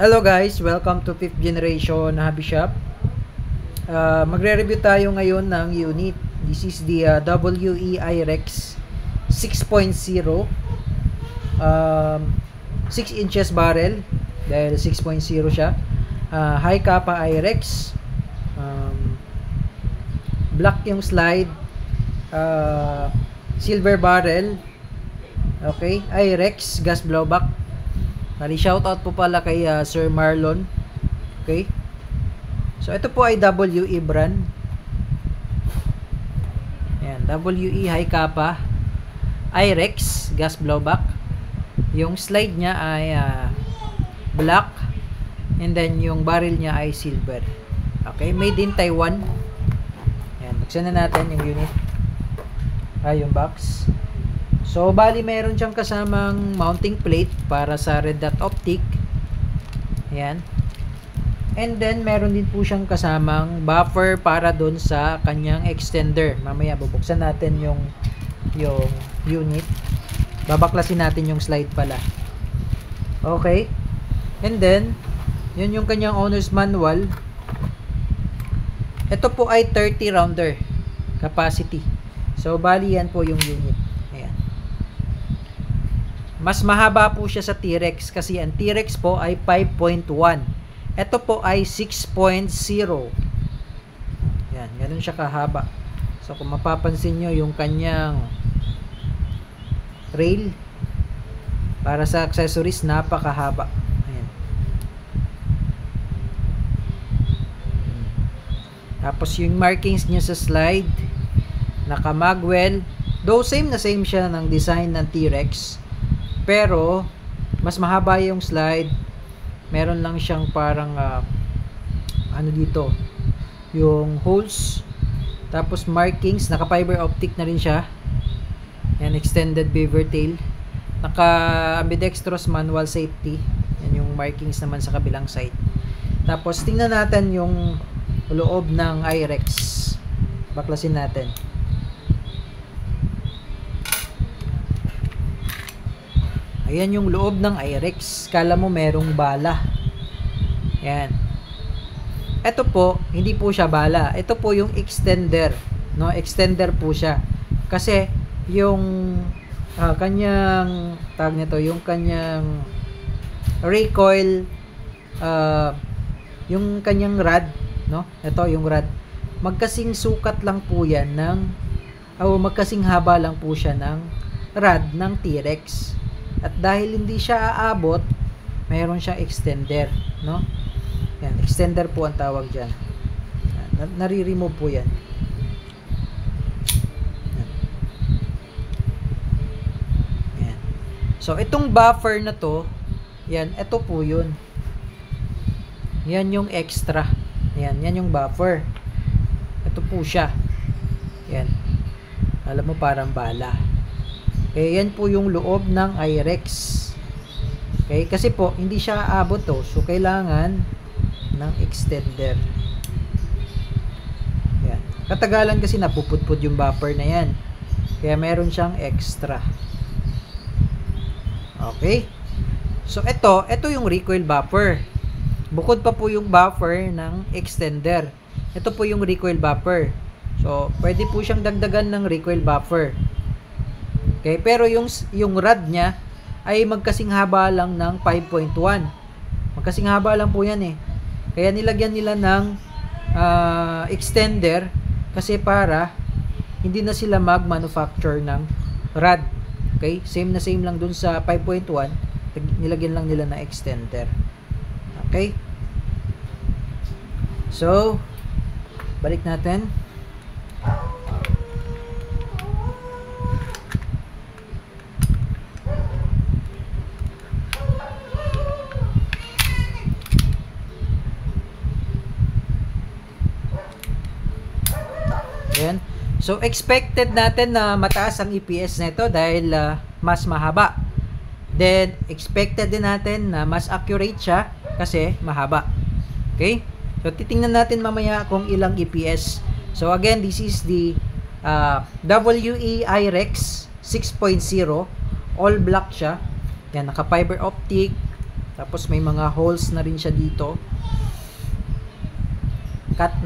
Hello guys, welcome to 5th generation hobby shop. Magre-review tayo ngayon ng unit. This is the WE IREX 6.0 6 inches barrel dahil 6.0 siya. High kappa IREX, black yung slide, silver barrel. Okay, IREX gas blowback. Shoutout po pala kay Sir Marlon. Okay. So ito po ay WE brand. Ayan, WE high kappa IREX gas blowback. Yung slide niya ay black, and then yung barrel niya ay silver. Okay, made in Taiwan. Ayan, buksan na natin yung unit. Yung box. So, bali meron siyang kasamang mounting plate para sa red dot optic. Ayan. And then, meron din po siyang kasamang buffer para doon sa kanyang extender. Mamaya, bubuksan natin yung unit. Babaklasin natin yung slide pala. Okay. And then, yun yung kanyang owner's manual. Ito po ay 30 rounder capacity. So, bali yan po yung unit. Mas mahaba po siya sa T-Rex kasi ang T-Rex po ay 5.1. Ito po ay 6.0. Yan, ganun siya kahaba. So kung mapapansin nyo yung kanyang rail para sa accessories, napakahaba. Ayan. Tapos yung markings niya sa slide, naka-magwell. Though same na same siya ng design ng T-Rex, pero mas mahaba yung slide. Meron lang siyang parang ano dito, yung holes. Tapos markings, naka fiber optic na rin siya. Yan, extended beaver tail. Naka ambidextrous manual safety. Yan yung markings naman sa kabilang side. Tapos tingnan natin yung loob ng IREX. Baklasin natin. Ayan yung loob ng IREX. Kala mo merong bala. Ayan. Ito po, hindi po siya bala. Ito po yung extender. No? Extender po siya. Kasi, yung kanyang, tawag nito, yung kanyang recoil, yung kanyang rod, no? Ito, yung rod. Magkasing sukat lang po yan ng, magkasing haba lang po siya ng rod ng T-Rex. At dahil hindi siya aabot, mayroon siyang extender, no? Yan, extender po ang tawag diyan. Nare-remove po 'yan. Yan. So itong buffer na 'to, yan, ito po 'yun. Yan yung extra. Yan yung buffer. Ito po siya. Yan. Alam mo, parang bala. Okay, yan po yung loob ng IREX. Okay, kasi po hindi siya aabot to. So kailangan ng extender. Yan. Katagalan kasi napuputput yung buffer na yan. Kaya meron siyang extra. Okay? So ito yung recoil buffer. Bukod pa po yung buffer ng extender. Ito po yung recoil buffer. So pwede po siyang dagdagan ng recoil buffer. Okay, pero yung rod niya ay magkasing haba lang ng 5.1. Magkasing haba lang po yan eh. Kaya nilagyan nila ng extender kasi para hindi na sila mag-manufacture ng rod. Okay, same na same lang dun sa 5.1. Nilagyan lang nila ng extender. Okay. So, balik natin. Ayan. So, expected natin na mataas ang EPS nito dahil mas mahaba. Then, expected din natin na mas accurate siya kasi mahaba. Okay? So, titingnan natin mamaya kung ilang EPS. So, again, this is the WE IREX 6.0. All black siya. Yan, naka fiber optic. Tapos may mga holes na rin siya dito.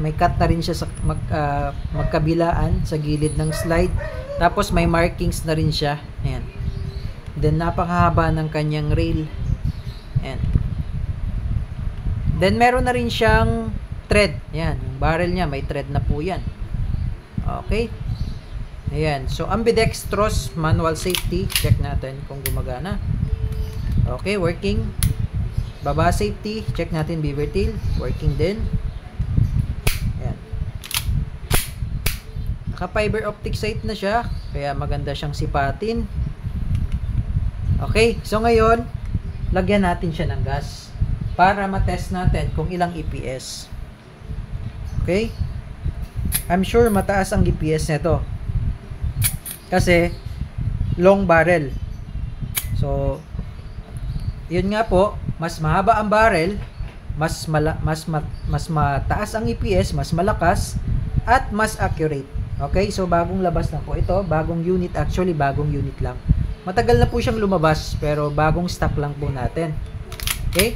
May cut na rin siya sa magkabilaan sa gilid ng slide. Tapos may markings na rin siya. Ayan. Then napakahaba ng kanyang rail. Ayan. Then meron na rin siyang thread. Ayan, yung barrel niya may thread na po yan. Okay. Ayan. So ambidextrous manual safety. Check natin kung gumagana. Okay, working. Baba safety. Check natin beaver tail. Working din. Ayan. Naka fiber optic sight na siya. Kaya maganda siyang sipatin. Okay. So ngayon, lagyan natin siya ng gas. Para matest natin kung ilang EPS. Okay? I'm sure mataas ang EPS nito. Kasi long barrel. So yun nga po, mas mahaba ang barrel, mas mataas ang EPS, mas malakas at mas accurate. Okay? So bagong labas na po ito, bagong unit, actually bagong unit lang. Matagal na po siyang lumabas pero bagong stock lang po natin. Okay?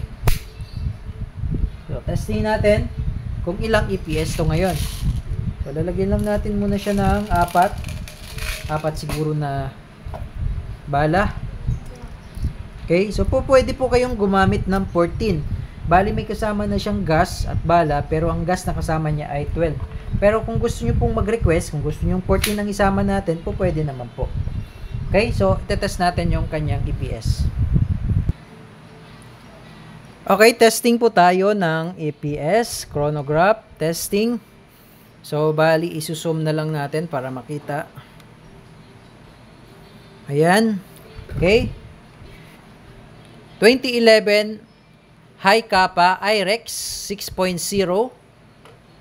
So testing natin kung ilang EPS to ngayon. So lalagyan lang natin muna siya ng apat siguro na bala. Okay, so pwede po kayong gumamit ng 14. Bali may kasama na siyang gas at bala, pero ang gas na kasama niya ay 12. Pero kung gusto niyo pong mag-request, kung gusto niyo 14 ang isama natin, pwede naman po. Okay, so itetest natin yung kanyang EPS. Okay, testing po tayo ng EPS, chronograph, testing. So, bali, isusum na lang natin para makita. Ayan. Okay. 2011 High Kappa IREX 6.0.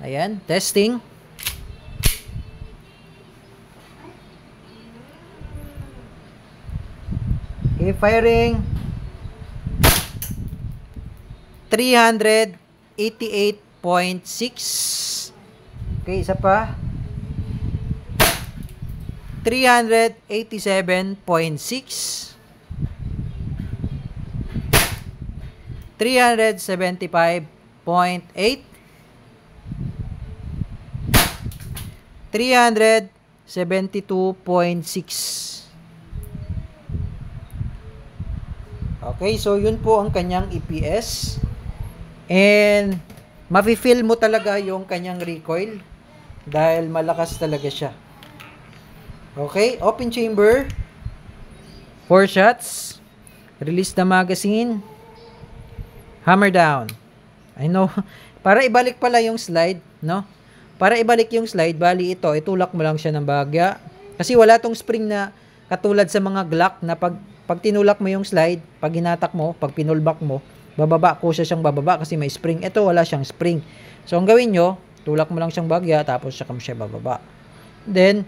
Ayan, testing. Okay, firing. 388.6. Okay, isa pa. 387.6. 375.8. 372.6. Okay, so yun po ang kanyang EPS. And mafe-feel mo talaga yung kanyang recoil dahil malakas talaga siya. Okay, open chamber. 4 shots. Release the magazine. Hammer down. I know. Para ibalik pala yung slide, no? Para ibalik yung slide, bali ito, itulak mo lang siya ng bahagya. Kasi wala tong spring na katulad sa mga Glock na pag tinulak mo yung slide, pag hinatak mo, pag pinulbak mo, bababa ko siya siyang bababa kasi may spring. Ito wala siyang spring. So ang gawin nyo, tulak mo lang siyang bahagya, tapos siya bababa. Then,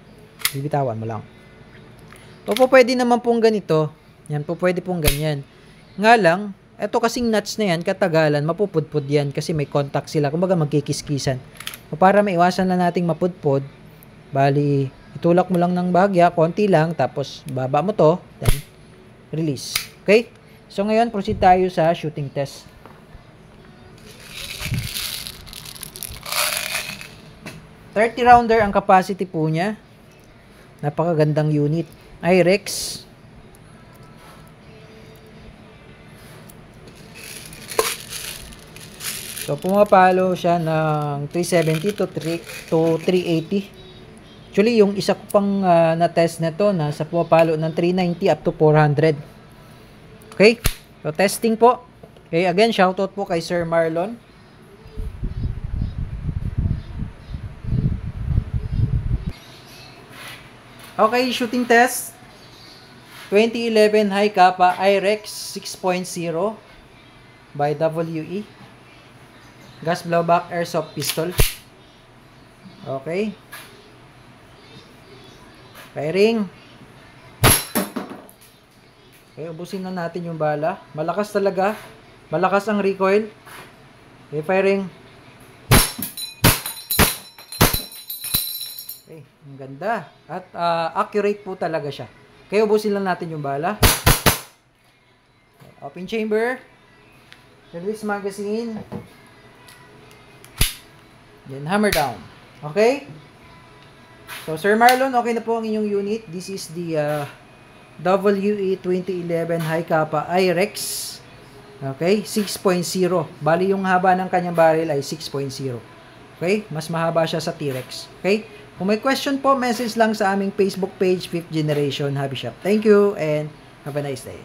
bibitawan mo lang. O pwede naman pong ganito. Yan po, pwede pong ganyan. Nga lang, eto kasing nuts na yan, katagalan, mapupudpud yan kasi may contact sila. Kumbaga magkikiskisan. O para maiwasan lang nating mapudpud, bali, itulak mo lang ng bahagya, konti lang, tapos baba mo to, then release. Okay? So ngayon, proceed tayo sa shooting test. .30 rounder ang capacity po niya. Napakagandang unit. IREX. So, pumapalo siya ng 370 to 380. Actually, yung isa ko pang na-test na to, nasa pumapalo ng 390 up to 400. Okay? So, testing po. Okay, again, shoutout po kay Sir Marlon. Okay, shooting test. 2011 High Kappa IREX 6.0 by WE. Gas blowback airsoft pistol. Okay. Firing. Okay, ubusin na natin yung bala. Malakas talaga. Malakas ang recoil. Okay, firing. Okay, ang ganda. At accurate po talaga siya. Okay, ubusin lang natin yung bala. Okay, open chamber. Release magazine. Then hammer down. Okay? So, Sir Marlon, okay na po ang inyong unit. This is the WE 2011 High Kappa IREX. Okay? 6.0. Bali, yung haba ng kanyang barrel ay 6.0. Okay? Mas mahaba siya sa T-Rex. Okay? Kung may question po, message lang sa aming Facebook page, 5th Generation Hobby Shop. Thank you and have a nice day.